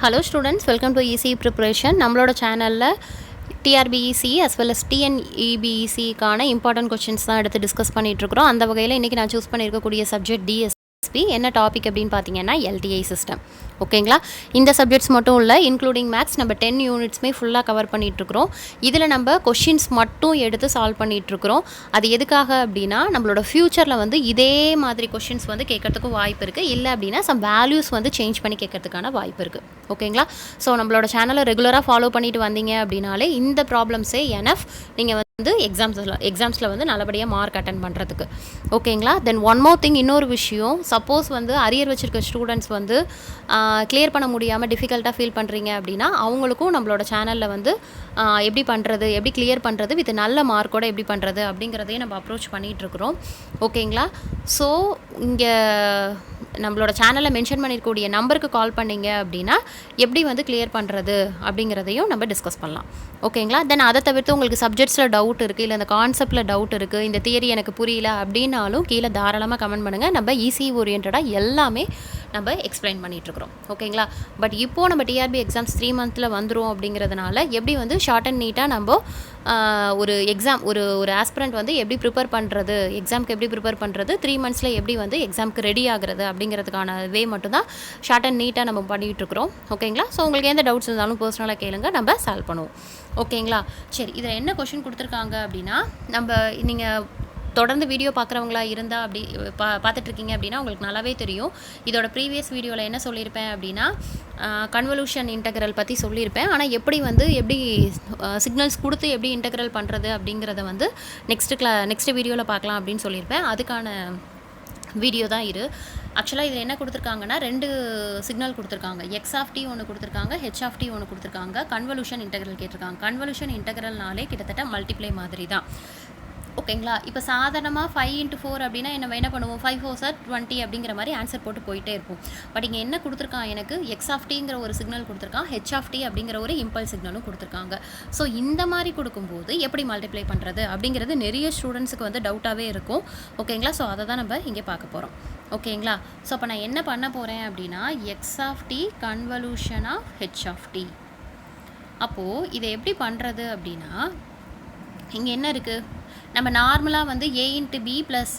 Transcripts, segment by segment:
Hello students, welcome to ECE preparation. நம்மளோட சேனலில் TRB ECE as well as TNEB ECE கான important questions தான் எடுத்து டிஸ்கஸ் பண்ணிகிட்ருக்குறோம். அந்த வகையில் இன்றைக்கி நான் சூஸ் பண்ணியிருக்கக்கூடிய சப்ஜெக்ட் DSP என்ன டாபிக் அப்படின்னு பார்த்தீங்கன்னா LTI சிஸ்டம். ஓகேங்களா, இந்த சப்ஜெக்ட்ஸ் மட்டும் இல்லை, இன்க்ளூடிங் மேக்ஸ் நம்ம 10 யூனிட்ஸுமே ஃபுல்லாக கவர் பண்ணிகிட்ருக்குறோம். இதில் நம்ம கொஷின்ஸ் மட்டும் எடுத்து சால்வ் பண்ணிகிட்ருக்குறோம். அது எதுக்காக அப்படின்னா நம்மளோட ஃப்யூச்சரில் வந்து இதே மாதிரி கொஷின்ஸ் வந்து கேட்கறதுக்கு வாய்ப்பு இருக்குது. இல்லை அப்படின்னா சம் வேல்யூஸ் வந்து சேஞ்ச் பண்ணி கேட்கறதுக்கான வாய்ப்பு இருக்குது. ஓகேங்களா, ஸோ நம்மளோட சேனலை ரெகுலராக ஃபாலோ பண்ணிட்டு வந்தீங்க அப்படின்னாலே இந்த ப்ராப்ளம்ஸே எனஃப் நீங்கள் வந்து எக்ஸாம்ஸில் வந்து நல்லபடியாக மார்க் அட்டன் பண்ணுறதுக்கு. ஓகேங்களா, தென் ஒன் மோர் திங், இன்னொரு விஷயம், சப்போஸ் வந்து அரியர் வச்சுருக்க ஸ்டூடெண்ட்ஸ் வந்து கிளியர் பண்ண முடியாமல் டிஃபிகல்ட்டாக ஃபீல் பண்ணுறீங்க அப்படின்னா அவங்களுக்கும் நம்மளோட சேனலில் வந்து எப்படி பண்ணுறது, எப்படி கிளியர் பண்ணுறது, வித் நல்ல மார்க்கோடு எப்படி பண்ணுறது அப்படிங்கிறதையும் நம்ம அப்ரோச் பண்ணிகிட்ருக்குறோம். ஓகேங்களா, ஸோ இங்கே நம்மளோட சேனலில் மென்ஷன் பண்ணியிருக்கக்கூடிய நம்பருக்கு கால் பண்ணிங்க அப்படின்னா எப்படி வந்து கிளியர் பண்ணுறது அப்படிங்கிறதையும் நம்ம டிஸ்கஸ் பண்ணலாம். ஓகேங்களா, தென் அதை தவிர்த்து உங்களுக்கு சப்ஜெக்ட்ஸில் டவுட் இருக்குது, இல்லை இந்த கான்செப்டில் டவுட் இருக்குது, இந்த தியரி எனக்கு புரியல அப்படின்னாலும் கீழே தாராளமாக கமெண்ட் பண்ணுங்கள். நம்ம ECE ஓரியன்டாக எல்லாமே நம்ம எக்ஸ்பிளைன் பண்ணிகிட்ருக்குறோம். ஓகேங்களா, பட் இப்போது நம்ம TRB எக்ஸாம்ஸ் 3 மந்த்தில் வந்துடும் அப்படிங்கிறதுனால எப்படி வந்து ஷார்ட் அண்ட் நீட்டாக நம்ம ஒரு எக்ஸாம் ஒரு ஆஸ்பிரண்ட் வந்து எப்படி ப்ரிப்பேர் பண்ணுறது, எக்ஸாமுக்கு எப்படி ப்ரிப்பேர் பண்ணுறது, 3 மந்த்ஸில் எப்படி வந்து எக்ஸாமுக்கு ரெடி ஆகிறது அப்படிங்கிறதுக்கான வே மட்டும் தான் ஷார்ட் அண்ட் நீட்டாக நம்ம பண்ணிகிட்ருக்குறோம். ஓகேங்களா, ஸோ உங்களுக்கு எந்த டவுட்ஸ் இருந்தாலும் பர்சனலாக கேளுங்க, நம்ம சால்வ் பண்ணுவோம். ஓகேங்களா, சரி, இதில் என்ன கொஷின் கொடுத்துருக்காங்க அப்படின்னா, நீங்கள் தொடர்ந்து வீடியோ பார்க்குறவங்களா இருந்தால் அப்படி பார்த்துட்ருக்கீங்க அப்படின்னா உங்களுக்கு நல்லாவே தெரியும். இதோட ப்ரீவியஸ் வீடியோவில் என்ன சொல்லியிருப்பேன் அப்படின்னா கன்வல்யூஷன் இன்டெக்ரல் பற்றி சொல்லியிருப்பேன். ஆனால் எப்படி சிக்னல்ஸ் கொடுத்து எப்படி இன்டெக்ரல் பண்ணுறது அப்படிங்கிறத வந்து நெக்ஸ்ட் வீடியோவில் பார்க்கலாம் அப்படின்னு சொல்லியிருப்பேன். அதுக்கான வீடியோ தான் இது. ஆக்சுவலாக இதில் என்ன கொடுத்துருக்காங்கன்னா 2 சிக்னல் கொடுத்துருக்காங்க. x(t) ஒன்று கொடுத்துருக்காங்க, h(t) ஒன்று கொடுத்துருக்காங்க. கன்வல்யூஷன் இன்டெக்ரல் கேட்டிருக்காங்க. கன்வல்யூஷன் இன்டெக்ரல்னாலே கிட்டத்தட்ட மல்டிப்ளை மாதிரி தான். ஓகேங்களா, இப்போ சாதாரணமாக 5 × 4 அப்படின்னா என்ன பண்ணுவோம், 5 4 20 அப்படிங்கிற மாதிரி ஆன்சர் போட்டு போயிட்டே இருப்போம். பட் இங்கே என்ன கொடுத்துருக்கான், எனக்கு x(t)ங்கிற ஒரு சிக்னல் கொடுத்துருக்கான், h(t) அப்படிங்கிற ஒரு இம்பல்ஸ் சிக்னலும் கொடுத்துருக்காங்க. ஸோ இந்த மாதிரி கொடுக்கும்போது எப்படி மல்டிப்ளை பண்ணுறது அப்படிங்கிறது நிறைய ஸ்டூடெண்ட்ஸுக்கு வந்து டவுட்டாகவே இருக்கும். ஓகேங்களா, ஸோ அதை தான் நம்ம இங்கே பார்க்க போகிறோம். ஓகேங்களா, ஸோ அப்போ நான் என்ன பண்ண போகிறேன் அப்படின்னா x(t) கன்வல்யூஷன் ஆஃப் h(t). அப்போது இதை எப்படி பண்ணுறது அப்படின்னா, இங்கே என்ன இருக்குது, நம்ம நார்மலாக வந்து a × b ப்ளஸ்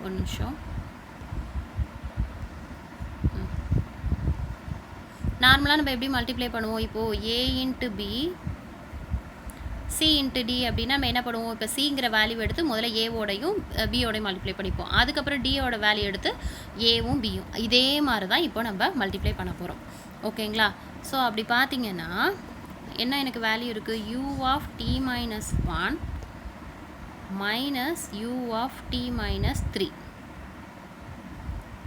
ஒரு நிமிஷம், நார்மலாக நம்ம எப்படி மல்டிப்ளை பண்ணுவோம், இப்போது a × b c × d அப்படின்னா நம்ம என்ன பண்ணுவோம், இப்போ சிங்கிற வேல்யூ எடுத்து முதல்ல ஏவோடையும் பியோடையும் மல்டிப்ளை பண்ணிப்போம். அதுக்கப்புறம் டியோட வேல்யூ எடுத்து ஏவும் பியும், இதே மாதிரி தான் இப்போ நம்ம மல்டிப்ளை பண்ண போகிறோம். ஓகேங்களா, ஸோ அப்படி பார்த்தீங்கன்னா என்ன எனக்கு வேல்யூ இருக்குது, u(t - 1) minus u(t - 3)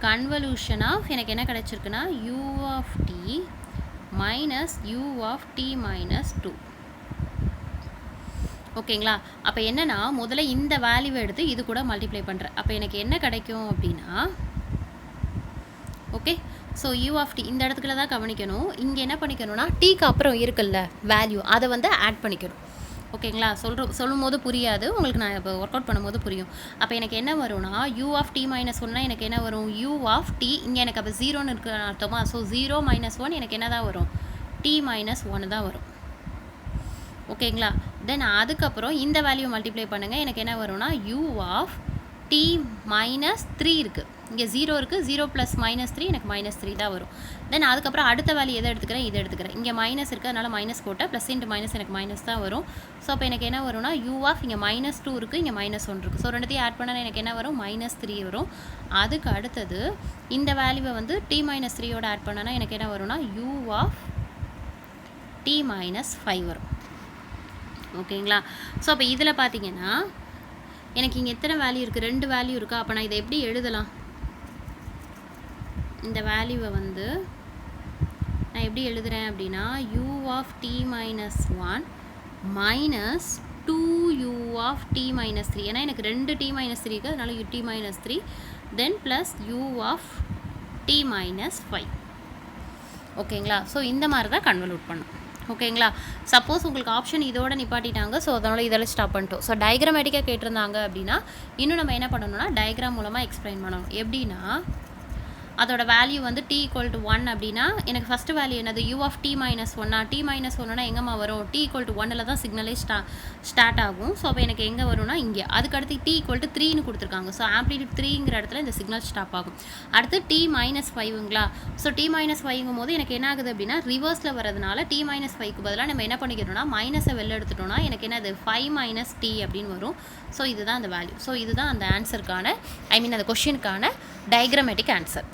convolution of எனக்கு என்ன கிடச்சிருக்குன்னா u(t minus u(t - 2). ஓகேங்களா, அப்போ என்னென்னா முதல்ல இந்த வேல்யூவை எடுத்து இது கூட மல்டிப்ளை பண்ணுறேன். அப்போ எனக்கு என்ன கிடைக்கும் அப்படின்னா, ஓகே, ஸோ u(t) இந்த இடத்துல தான் கவனிக்கணும். இங்கே என்ன பண்ணிக்கணும்னா டீக்கு அப்புறம் இருக்குல்ல வேல்யூ, அதை வந்து ஆட் பண்ணிக்கணும். ஓகேங்களா, சொல்லும் போது புரியாது உங்களுக்கு, நான் இப்போ ஒர்க் அவுட் பண்ணும்போது புரியும். அப்போ எனக்கு என்ன வரும்னா u(t - 1) எனக்கு என்ன வரும், u(t) இங்கே எனக்கு அப்போ 0ன்னு இருக்கு அர்த்தமா. ஸோ 0 - 1 எனக்கு என்ன தான் வரும், t - 1 தான் வரும். ஓகேங்களா, தென் அதுக்கப்புறம் இந்த வேல்யூ மல்டிப்ளை பண்ணுங்கள். எனக்கு என்ன வரும்னா u(t - 3) இருக்குது, இங்கே 0 இருக்குது, 0 + -3 எனக்கு -3 தான் வரும். தென் அதுக்கப்புறம் அடுத்த வேல்யூ எதை எடுத்துக்கிறேன், இதை எடுத்துக்கிறேன். இங்கே மைனஸ் இருக்குது, அதனால் மைனஸ் போட்டால் ப்ளஸ் × மைனஸ் எனக்கு மைனஸ் தான் வரும். ஸோ அப்போ எனக்கு என்ன வரும்னா இங்கே -2 இருக்குது, இங்கே -1 இருக்குது. ஸோ ரெண்டுத்தையும் ஆட் பண்ணால் எனக்கு என்ன வரும், -3 வரும். அதுக்கு அடுத்தது இந்த வேல்யூவை வந்து t - 3யோட ஆட் பண்ணனா எனக்கு என்ன வரும்னா u(t - 5) வரும். ஓகேங்களா, ஸோ அப்போ இதில் பார்த்தீங்கன்னா எனக்கு இங்கே எத்தனை வேல்யூ இருக்குது, 2 வேல்யூ இருக்கா. அப்போ நான் இதை எப்படி எழுதலாம், இந்த வேல்யூவை வந்து நான் எப்படி எழுதுகிறேன் அப்படின்னா u(t - 1) minus 2u(t - 3), ஏன்னா எனக்கு 2 t - 3 இருக்குது, அதனால் ut - 3, தென் ப்ளஸ் u(t - 5). ஓகேங்களா, ஸோ இந்த மாதிரி தான் கன்வல்யூட் பண்ணும். ஓகேங்களா, சப்போஸ் உங்களுக்கு ஆப்ஷன் இதோட நிப்பாட்டிட்டாங்க, ஸோ அதனால் இதெல்லாம் ஸ்டாப் பண்ணிட்டோம். ஸோ டயக்ராமேட்டிக்காக கேட்டிருந்தாங்க அப்படின்னா இன்னும் நம்ம என்ன பண்ணணும்னா டயக்ராம் மூலமாக எக்ஸ்பிளைன் பண்ணணும். எப்படின்னா அதோட வேல்யூ வந்து t ஈக்குவல் டு 1 அப்படின்னா எனக்கு ஃபஸ்ட்டு வேல்யூ என்னது u ஆஃப் t மைனஸ் ஒன்னா t மைனஸ் ஒன்றுனா எங்கேம்மா வரும் t ஈக்குவல் டு 1 தான் சிக்னலே ஸ்டார்ட் ஆகும். ஸோ அப்போ எனக்கு எங்கே வரும்னா இங்கே. அதுக்கடுத்து t ஈக்குவல் டு 3ன்னு கொடுத்துருக்காங்க. ஸோ ஆம்ப்ளிடியூட் 3ங்கிற இடத்துல இந்த சிக்னல் ஸ்டாப் ஆகும். அடுத்து t மைனஸ் 5ங்களா. ஸோ t மைனஸ் 5ங்கும் போது எனக்கு என்ன ஆகுது அப்படின்னா ரிவர்ஸில் வரதுனால t மைனஸ் 5க்கு பதிலாக நம்ம என்ன பண்ணிக்கிறோம்னா மைனஸை வெளில எடுத்துட்டோம்னா எனக்கு என்னது 5 மைனஸ் t அப்படின்னு வரும். ஸோ இதுதான் அந்த வேல்யூ. ஸோ இதுதான் அந்த ஆன்சருக்கான அந்த கொஷினுக்கான டயக்ராமேட்டிக் ஆன்சர்.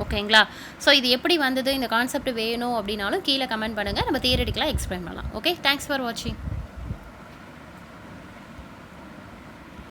ஓகேங்களா. ஸோ இது எப்படி வந்தது, இந்த கான்செப்ட் வேணும் அப்படின்னாலும் கீழே கமெண்ட் பண்ணுங்கள், நம்ம தியரிட்டிக்கலாக எக்ஸ்பிளைன் பண்ணலாம். ஓகே, தேங்க்ஸ் ஃபார் வாட்சிங்.